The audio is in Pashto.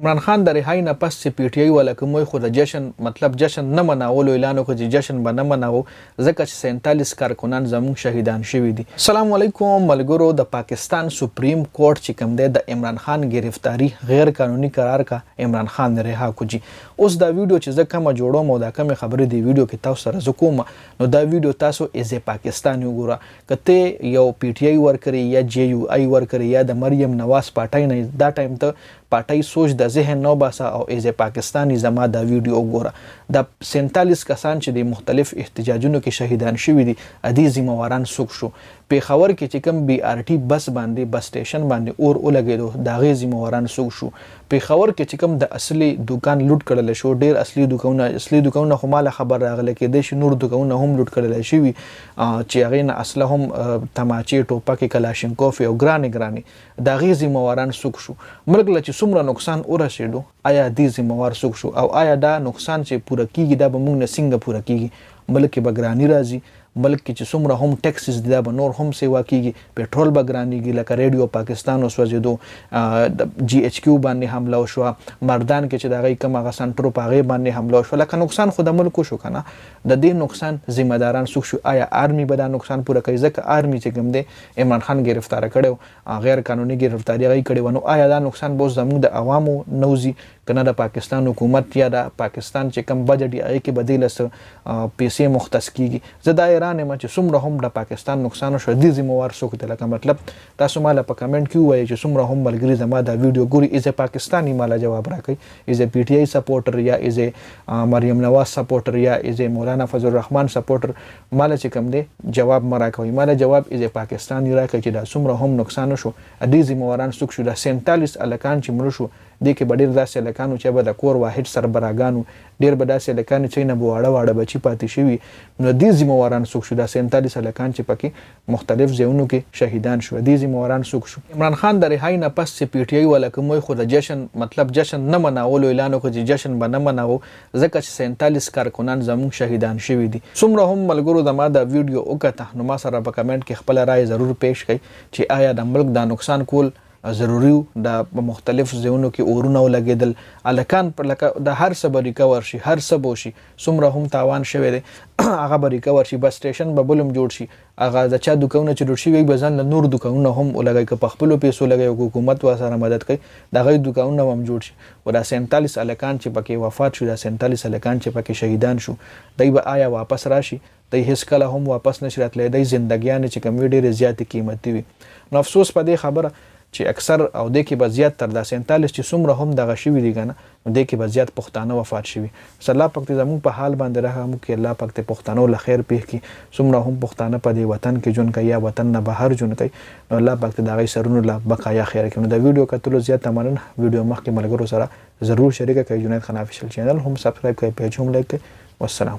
عمران خان د رهایی نه پس چې پی ټی آی ولا کوم خو د جشن مطلب جشن نه مناولو اعلان وکړ چې جشن به نه مناو ځکه چې 47 کارکنان زموږ شهیدان شوي دي. السلام علیکم ملګرو. د پاکستان سپریم کورټ چې کوم دی د عمران خان گرفتاری غیر قانوني قرار کا عمران خان رها کوجی. اوس دا ویډیو چې زه کوم جوړوم او دا کوم خبرې دی ویډیو کې تاسو سره زکوم نو دا ویډیو تاسو از پاکستان وګوره کته یو پی ټی آی ورکړي یا جی یو آی ورکړي یا د مریم نواز پټای نه دا ټایم ته پټای سوچ د ذهن نو باسه او از پاکستانی زما دا ویډیو وګوره د 47 کسان چې د مختلف احتجاجونو کې شهیدان شوي دي ادي ذمہواران څوک شو. پیښور کې چې کوم بي آر ټي بس باندې بس سټیشن باندې اور ولګېدو دا غي ذمہواران څوک شو. پیښور کې چې کوم د اصلي دکان لوټ کړل شو ډیر اصلي دکانونه خو مال خبر راغله کې د شنور دکانونه هم لوټ کړل شي چې هغه نه اصله هم تماچې ټوپک کلاشینکوف او ګرانی دا غي ذمہواران څوک شو. ملک لچ څومره نقصان ورسېدو آیا دې ذمہوار څوک شو او آیا دا نقصان چې پوره کیږي دا به موږ نه څنګه پوره کیږي. ملک به ګرانی راځي ملک کې چې څومره هم ټیکسز دي دا به نور هم سیوا کیږي پټرول به ګرانیږي لکه ریډیو پاکستان وسوځېدو جی ایچ کیو باندې حمله وشو مردان کې چې دا غي کوم هغه سنټرو په هغه باندې حمله وشو لکه نقصان خو د ملک شو کنه د دې نقصان ذمہ داران څوک شو. آیا آرمی به دا نقصان پوره کوي ځکه آرمی چې کوم دی عمران خان گرفتار کړو غیر قانوني گرفتاری غي کړي ونه آیا دا نقصان به زموږ د عوامو نوزي کنه د پاکستان حکومت یا د پاکستان چې کم بجټ یې هغه کې بدیل پیسې مختص کیږي. زه دا ایران ما چې څومره هم د پاکستان نقصان شو دي ذمہوار څوک دی لکه مطلب تاسو مال په کمنټ کې وایي چې څومره هم ملګری زما دا ویډیو ګوري از پاکستانی مال جواب راکړي از پی ټی آی سپورټر یا از مریم نواز سپورټر یا از مولانا فضل الرحمن سپورټر مال چې کم دی جواب مرا کوي مال جواب از پاکستانی راکړي چې دا څومره هم نقصان شو دي ذمہواران څوک شو. دا 47 الکان چې مړ شو د کې ډیر داسې لکانو چې به د کور واحد سربراهانو ډیر به داسې لکانو چې نه بواړه بچی پاتې شوي نو د ذمہواران څوک شو. دا 47 لکان چې پکې مختلف ځایونو کې شهیدان شو د ذمہواران څوک شو. عمران خان د رهایی نه پس چې پی ټی آی ولا کوم خو د جشن مطلب جشن نه مناولو اعلان وکړ چې جشن به نه مناو ځکه چې 47 کارکنان زموږ شهیدان شوي دي. څومره هم ملګرو د ما دا ویډیو وکړه نو ما سره په کمنټ کې خپل رائے ضرور پیش کړئ چې آیا د ملک دا نقصان کول ضروری د مختلف ځایونو کې اورونه ولګېدل الکان پر لکه د هر څه به ریکور شي هر څه به شي څومره هم تاوان شوی دی هغه به ریکور شي بس سټیشن به بلم جوړ شي هغه د چا دکانونه چې جوړ شي به ځان له نور دکانونه هم ولګي که په خپلو پیسو لګي حکومت ورسره مدد کوي د هغوی دکانونه هم جوړ شي. و دا 47 الکان چې پکې وفات شو دا 47 الکان چې پکې شهیدان شو دی به آیا واپس راشي دی هیڅ کله هم واپس نشي راتلی دی زندګیانې چې کوم ډېرې زیاتې قیمتي وي. نو افسوس په دې خبره چې اکثر او د کې به زیات تر دا 47 چې څومره هم دغه شوي دي کنه نو د کې به زیات پښتانه وفات شوي. الله پاک دې زموږ په حال باندې رحم وکړي الله پاک دې پښتنو له خیر پېښ کړي څومره هم پښتانه په دې وطن کې ژوند کوي یا وطن نه بهر ژوند کوي نو الله پاک دې د هغوی سرونو له بقایا خیر کړي. نو د ویډیو کتلو زیاته مننه. ویډیو مخکې ملګرو سره ضرور شریکه کړئ. جنید خان افیشل چینل هم سبسکرایب کړئ پیج هم لایک کړئ. والسلام.